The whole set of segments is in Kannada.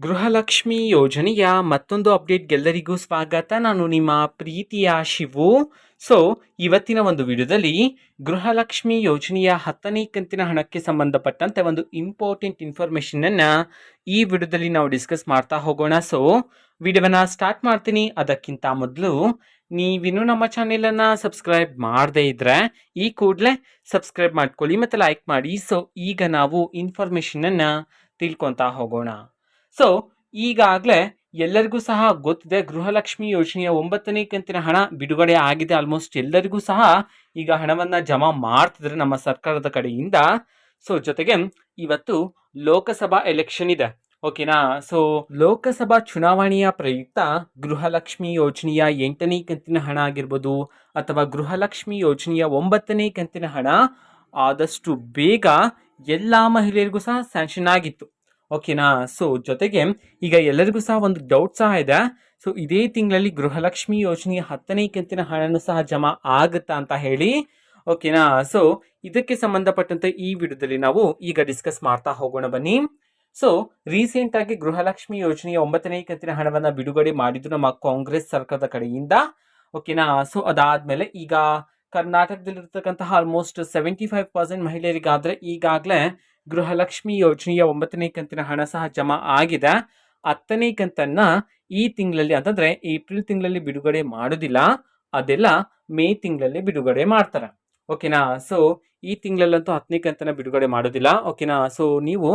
ಗೃಹಲಕ್ಷ್ಮಿ ಯೋಜನೆಯ ಮತ್ತೊಂದು ಅಪ್ಡೇಟ್ಗೆಲ್ಲರಿಗೂ ಸ್ವಾಗತ. ನಾನು ನಿಮ್ಮ ಪ್ರೀತಿಯ ಶಿವು. ಸೊ ಇವತ್ತಿನ ಒಂದು ವಿಡಿಯೋದಲ್ಲಿ ಗೃಹಲಕ್ಷ್ಮಿ ಯೋಜನೆಯ 10ನೇ ಕಂತಿನ ಹಣಕ್ಕೆ ಸಂಬಂಧಪಟ್ಟಂತೆ ಒಂದು ಇಂಪಾರ್ಟೆಂಟ್ ಇನ್ಫಾರ್ಮೇಷನನ್ನು ಈ ವಿಡಿಯೋದಲ್ಲಿ ನಾವು ಡಿಸ್ಕಸ್ ಮಾಡ್ತಾ ಹೋಗೋಣ. ಸೊ ವಿಡಿಯೋವನ್ನು ಸ್ಟಾರ್ಟ್ ಮಾಡ್ತೀನಿ. ಅದಕ್ಕಿಂತ ಮೊದಲು ನೀವಿನ್ನೂ ನಮ್ಮ ಚಾನೆಲನ್ನು ಸಬ್ಸ್ಕ್ರೈಬ್ ಮಾಡದೇ ಇದ್ದರೆ ಈ ಕೂಡಲೇ ಸಬ್ಸ್ಕ್ರೈಬ್ ಮಾಡ್ಕೊಳ್ಳಿ ಮತ್ತು ಲೈಕ್ ಮಾಡಿ. ಸೊ ಈಗ ನಾವು ಇನ್ಫಾರ್ಮೇಷನನ್ನು ತಿಳ್ಕೊತಾ ಹೋಗೋಣ. ಸೊ ಈಗಾಗಲೇ ಎಲ್ಲರಿಗೂ ಸಹ ಗೊತ್ತಿದೆ, ಗೃಹಲಕ್ಷ್ಮಿ ಯೋಜನೆಯ 9ನೇ ಕಂತಿನ ಹಣ ಬಿಡುಗಡೆ ಆಗಿದೆ. ಆಲ್ಮೋಸ್ಟ್ ಎಲ್ಲರಿಗೂ ಸಹ ಈಗ ಹಣವನ್ನು ಜಮಾ ಮಾಡ್ತಿದ್ರೆ ನಮ್ಮ ಸರ್ಕಾರದ ಕಡೆಯಿಂದ. ಸೊ ಜೊತೆಗೆ ಇವತ್ತು ಲೋಕಸಭಾ ಎಲೆಕ್ಷನ್ ಇದೆ, ಓಕೆನಾ. ಸೊ ಲೋಕಸಭಾ ಚುನಾವಣೆಯ ಪ್ರಯುಕ್ತ ಗೃಹಲಕ್ಷ್ಮಿ ಯೋಜನೆಯ 8ನೇ ಕಂತಿನ ಹಣ ಆಗಿರ್ಬೋದು ಅಥವಾ ಗೃಹಲಕ್ಷ್ಮಿ ಯೋಜನೆಯ 9ನೇ ಕಂತಿನ ಹಣ ಆದಷ್ಟು ಬೇಗ ಎಲ್ಲ ಮಹಿಳೆಯರಿಗೂ ಸಹ ಸ್ಯಾಂಕ್ಷನ್ ಆಗಿತ್ತು, ಓಕೆನಾ. ಸೊ ಜೊತೆಗೆ ಈಗ ಎಲ್ಲರಿಗೂ ಸಹ ಒಂದು ಡೌಟ್ ಸಹ ಇದೆ. ಸೊ ಇದೇ ತಿಂಗಳಲ್ಲಿ ಗೃಹಲಕ್ಷ್ಮಿ ಯೋಜನೆಯ 10ನೇ ಕಂತಿನ ಹಣನೂ ಸಹ ಜಮಾ ಆಗುತ್ತಾ ಅಂತ ಹೇಳಿ, ಓಕೆನಾ. ಸೊ ಇದಕ್ಕೆ ಸಂಬಂಧಪಟ್ಟಂತೆ ಈ ವಿಡಿಯೋದಲ್ಲಿ ನಾವು ಈಗ ಡಿಸ್ಕಸ್ ಮಾಡ್ತಾ ಹೋಗೋಣ ಬನ್ನಿ. ಸೊ ರೀಸೆಂಟ್ ಆಗಿ ಗೃಹಲಕ್ಷ್ಮಿ ಯೋಜನೆಯ 9ನೇ ಕಂತಿನ ಹಣವನ್ನು ಬಿಡುಗಡೆ ಮಾಡಿದ್ದು ನಮ್ಮ ಕಾಂಗ್ರೆಸ್ ಸರ್ಕಾರದ ಕಡೆಯಿಂದ, ಓಕೆನಾ. ಸೊ ಅದಾದ್ಮೇಲೆ ಈಗ ಕರ್ನಾಟಕದಲ್ಲಿರ್ತಕ್ಕಂತಹ ಆಲ್ಮೋಸ್ಟ್ 75% ಮಹಿಳೆಯರಿಗಾದ್ರೆ ಈಗಾಗಲೇ ಗೃಹಲಕ್ಷ್ಮಿ ಯೋಜನೆಯ 9ನೇ ಕಂತಿನ ಹಣ ಸಹ ಜಮಾ ಆಗಿದೆ. 10ನೇ ಕಂತನ್ನ ಈ ತಿಂಗಳಲ್ಲಿ ಅಂತಂದ್ರೆ ಏಪ್ರಿಲ್ ತಿಂಗಳಲ್ಲಿ ಬಿಡುಗಡೆ ಮಾಡೋದಿಲ್ಲ, ಅದೆಲ್ಲ ಮೇ ತಿಂಗಳಲ್ಲಿ ಬಿಡುಗಡೆ ಮಾಡ್ತಾರೆ, ಓಕೆನಾ. ಸೊ ಈ ತಿಂಗಳಲ್ಲಂತೂ 10ನೇ ಕಂತನ್ನ ಬಿಡುಗಡೆ ಮಾಡೋದಿಲ್ಲ, ಓಕೆನಾ. ಸೊ ನೀವು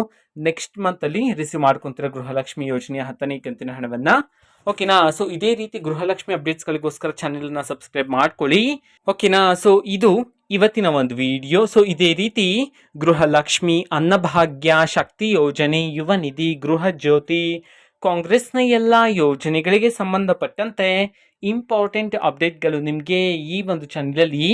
ನೆಕ್ಸ್ಟ್ ಮಂತ್ ಅಲ್ಲಿ ರಿಸೀವ್ ಮಾಡ್ಕೊಂತೀರ ಗೃಹಲಕ್ಷ್ಮಿ ಯೋಜನೆಯ 10ನೇ ಕಂತಿನ ಹಣವನ್ನ, ಓಕೆನಾ. ಸೊ ಇದೇ ರೀತಿ ಗೃಹಲಕ್ಷ್ಮಿ ಅಪ್ಡೇಟ್ಸ್ಗಳಿಗೋಸ್ಕರ ಚಾನೆಲ್ನ ಸಬ್ಸ್ಕ್ರೈಬ್ ಮಾಡ್ಕೊಳ್ಳಿ, ಓಕೆನಾ. ಸೊ ಇದು ಇವತ್ತಿನ ಒಂದು ವಿಡಿಯೋ. ಸೊ ಇದೇ ರೀತಿ ಗೃಹಲಕ್ಷ್ಮಿ, ಅನ್ನಭಾಗ್ಯ, ಶಕ್ತಿ ಯೋಜನೆ, ಯುವ ನಿಧಿ, ಗೃಹ ಜ್ಯೋತಿ, ಕಾಂಗ್ರೆಸ್ನ ಎಲ್ಲ ಯೋಜನೆಗಳಿಗೆ ಸಂಬಂಧಪಟ್ಟಂತೆ ಇಂಪಾರ್ಟೆಂಟ್ ಅಪ್ಡೇಟ್ಗಳು ನಿಮಗೆ ಈ ಒಂದು ಚಾನೆಲಲ್ಲಿ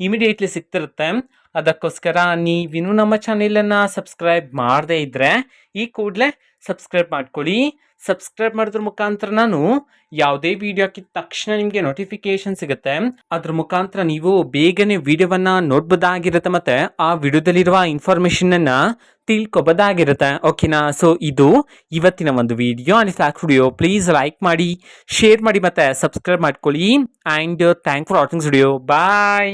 ಇಮಿಡಿಯೇಟ್ಲಿ ಸಿಗ್ತಿರುತ್ತೆ. ಅದಕ್ಕೋಸ್ಕರ ನೀವಿನ್ನೂ ನಮ್ಮ ಚಾನೆಲನ್ನು ಸಬ್ಸ್ಕ್ರೈಬ್ ಮಾಡದೇ ಇದ್ದರೆ ಈ ಕೂಡಲೇ ಸಬ್ಸ್ಕ್ರೈಬ್ ಮಾಡ್ಕೊಳ್ಳಿ. ಸಬ್ಸ್ಕ್ರೈಬ್ ಮಾಡೋದ್ರ ಮುಖಾಂತರ ನಾನು ಯಾವುದೇ ವಿಡಿಯೋ ಹಾಕಿದ ತಕ್ಷಣ ನಿಮಗೆ ನೋಟಿಫಿಕೇಶನ್ ಸಿಗುತ್ತೆ. ಅದ್ರ ಮುಖಾಂತರ ನೀವು ಬೇಗನೆ ವಿಡಿಯೋವನ್ನ ನೋಡ್ಬೋದಾಗಿರುತ್ತೆ ಮತ್ತೆ ಆ ವಿಡಿಯೋದಲ್ಲಿರುವ ಇನ್ಫಾರ್ಮೇಶನ್ ಅನ್ನ ತಿಳ್ಕೊಬೋದಾಗಿರುತ್ತೆ, ಓಕೆನಾ. ಸೊ ಇದು ಇವತ್ತಿನ ಒಂದು video. And video please like ಮಾಡಿ, ಶೇರ್ ಮಾಡಿ ಮತ್ತೆ ಸಬ್ಸ್ಕ್ರೈಬ್ ಮಾಡ್ಕೊಳ್ಳಿ. And thank for watching video. Bye.